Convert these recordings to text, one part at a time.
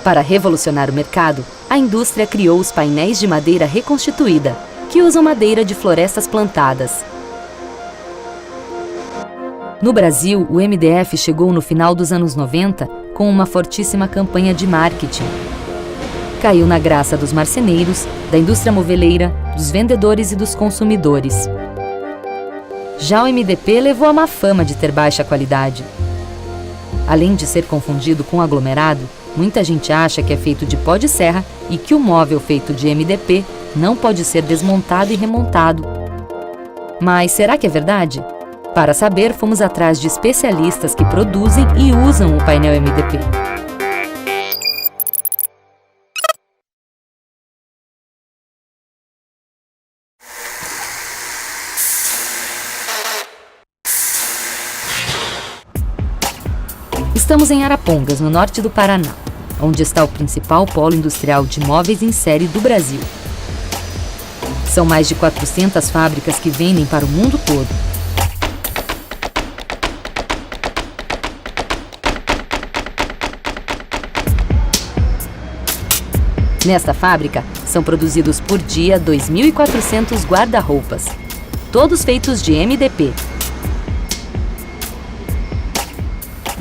Para revolucionar o mercado, a indústria criou os painéis de madeira reconstituída, que usam madeira de florestas plantadas. No Brasil, o MDF chegou no final dos anos 90 com uma fortíssima campanha de marketing. Caiu na graça dos marceneiros, da indústria moveleira, dos vendedores e dos consumidores. Já o MDP levou a má fama de ter baixa qualidade. Além de ser confundido com aglomerado, muita gente acha que é feito de pó de serra e que o móvel feito de MDP não pode ser desmontado e remontado. Mas será que é verdade? Para saber, fomos atrás de especialistas que produzem e usam o painel MDP. Estamos em Arapongas, no norte do Paraná, onde está o principal polo industrial de móveis em série do Brasil. São mais de 400 fábricas que vendem para o mundo todo. Nesta fábrica, são produzidos por dia 2.400 guarda-roupas, todos feitos de MDP.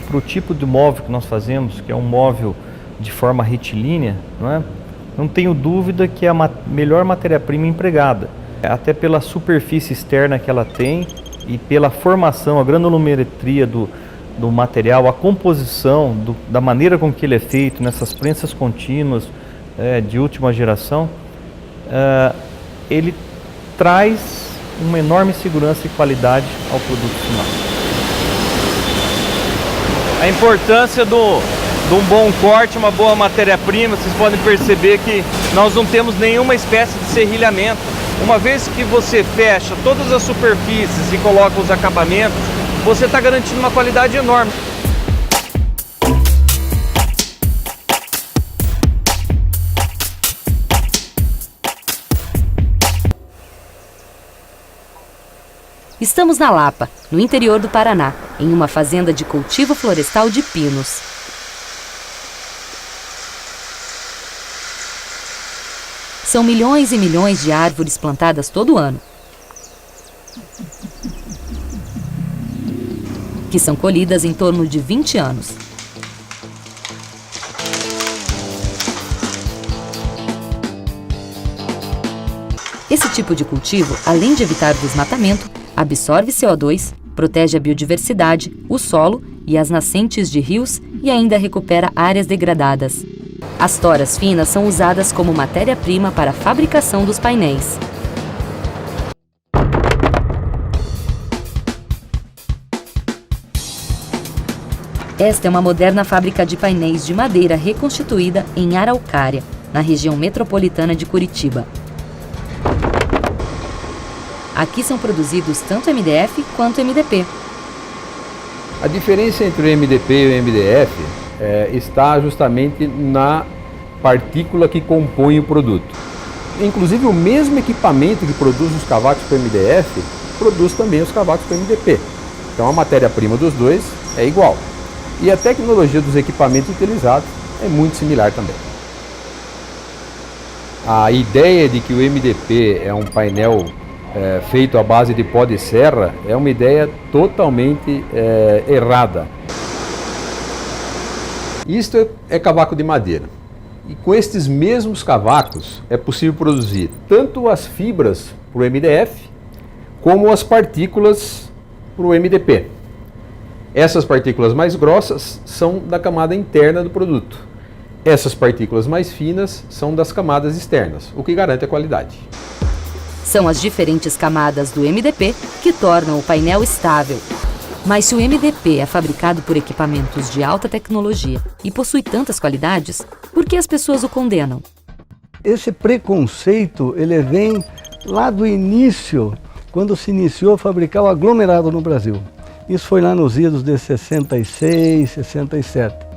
Para o tipo de móvel que nós fazemos, que é um móvel de forma retilínea, não tenho dúvida que é a melhor matéria-prima empregada. Até pela superfície externa que ela tem e pela formação, a granulometria do material, a composição, da maneira com que ele é feito, nessas prensas contínuas de última geração, ele traz uma enorme segurança e qualidade ao produto final. A importância de um bom corte, uma boa matéria-prima, vocês podem perceber que nós não temos nenhuma espécie de serrilhamento. Uma vez que você fecha todas as superfícies e coloca os acabamentos, você está garantindo uma qualidade enorme. Estamos na Lapa, no interior do Paraná, em uma fazenda de cultivo florestal de pinos. São milhões e milhões de árvores plantadas todo ano, que são colhidas em torno de 20 anos. Esse tipo de cultivo, além de evitar o desmatamento, absorve CO2, protege a biodiversidade, o solo e as nascentes de rios e ainda recupera áreas degradadas. As toras finas são usadas como matéria-prima para a fabricação dos painéis. Esta é uma moderna fábrica de painéis de madeira reconstituída em Araucária, na região metropolitana de Curitiba. Aqui são produzidos tanto MDF quanto MDP. A diferença entre o MDP e o MDF está justamente na partícula que compõe o produto. Inclusive o mesmo equipamento que produz os cavacos para MDF, produz também os cavacos para MDP. Então a matéria-prima dos dois é igual. E a tecnologia dos equipamentos utilizados é muito similar também. A ideia de que o MDP é um painel feito à base de pó de serra é uma ideia totalmente errada. Isto é cavaco de madeira. E com estes mesmos cavacos é possível produzir tanto as fibras para o MDF como as partículas para o MDP. Essas partículas mais grossas são da camada interna do produto. Essas partículas mais finas são das camadas externas, o que garante a qualidade. São as diferentes camadas do MDP que tornam o painel estável. Mas se o MDP é fabricado por equipamentos de alta tecnologia e possui tantas qualidades, por que as pessoas o condenam? Esse preconceito ele vem lá do início, quando se iniciou a fabricar o aglomerado no Brasil. Isso foi lá nos idos de 66, 67.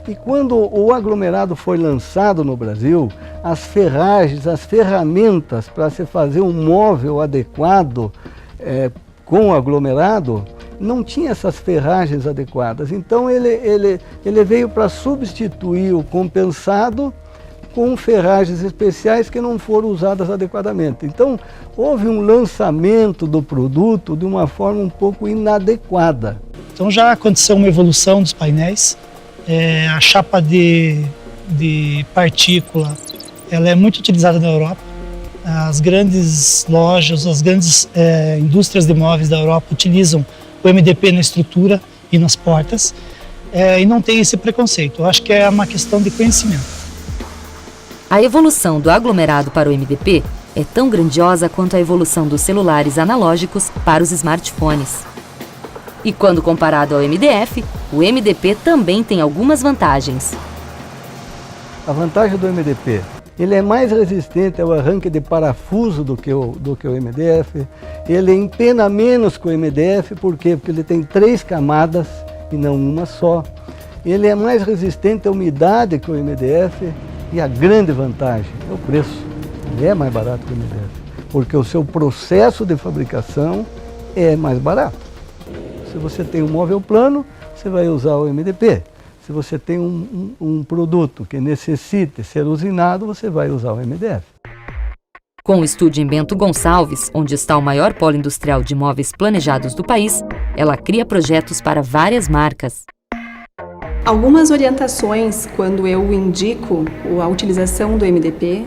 E quando o aglomerado foi lançado no Brasil, as ferragens, as ferramentas para se fazer um móvel adequado com o aglomerado não tinha essas ferragens adequadas. Então ele veio para substituir o compensado com ferragens especiais que não foram usadas adequadamente. Então houve um lançamento do produto de uma forma um pouco inadequada. Então já aconteceu uma evolução dos painéis. A chapa de partícula, ela é muito utilizada na Europa. As grandes lojas, as grandes indústrias de móveis da Europa utilizam o MDP na estrutura e nas portas, e não tem esse preconceito. Eu acho que é uma questão de conhecimento. A evolução do aglomerado para o MDP é tão grandiosa quanto a evolução dos celulares analógicos para os smartphones. E quando comparado ao MDF, o MDP também tem algumas vantagens. A vantagem do MDP, ele é mais resistente ao arranque de parafuso do que o MDF, ele empena menos que o MDF, por quê? Porque ele tem 3 camadas e não uma só. Ele é mais resistente à umidade que o MDF e a grande vantagem é o preço. Ele é mais barato que o MDF, porque o seu processo de fabricação é mais barato. Se você tem um móvel plano, você vai usar o MDP. Se você tem um produto que necessite ser usinado, você vai usar o MDF. Com o estúdio em Bento Gonçalves, onde está o maior polo industrial de móveis planejados do país, ela cria projetos para várias marcas. Algumas orientações quando eu indico a utilização do MDP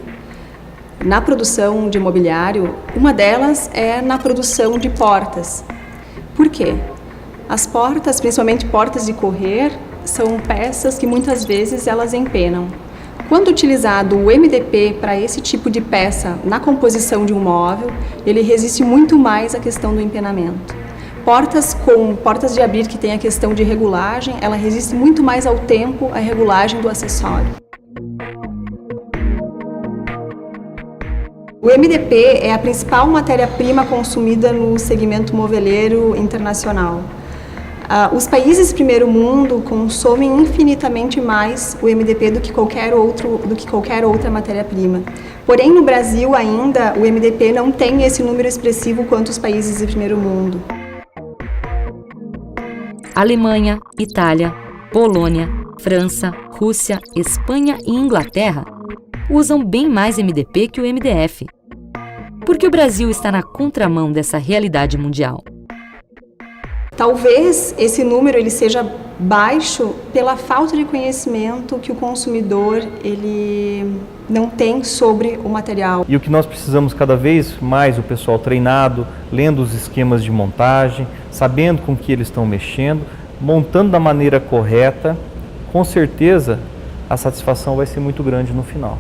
na produção de mobiliário, uma delas é na produção de portas. Por quê? As portas, principalmente portas de correr, são peças que muitas vezes elas empenam. Quando utilizado o MDP para esse tipo de peça na composição de um móvel, ele resiste muito mais à questão do empenamento. Portas de abrir que tem a questão de regulagem, ela resiste muito mais ao tempo, à regulagem do acessório. O MDP é a principal matéria-prima consumida no segmento moveleiro internacional. Os países primeiro mundo consomem infinitamente mais o MDP do que qualquer outra matéria-prima. Porém, no Brasil ainda, o MDP não tem esse número expressivo quanto os países de primeiro mundo. Alemanha, Itália, Polônia, França, Rússia, Espanha e Inglaterra usam bem mais MDP que o MDF. Porque o Brasil está na contramão dessa realidade mundial. Talvez esse número ele seja baixo pela falta de conhecimento que o consumidor ele não tem sobre o material. E o que nós precisamos cada vez mais, o pessoal treinado, lendo os esquemas de montagem, sabendo com que eles estão mexendo, montando da maneira correta, com certeza a satisfação vai ser muito grande no final.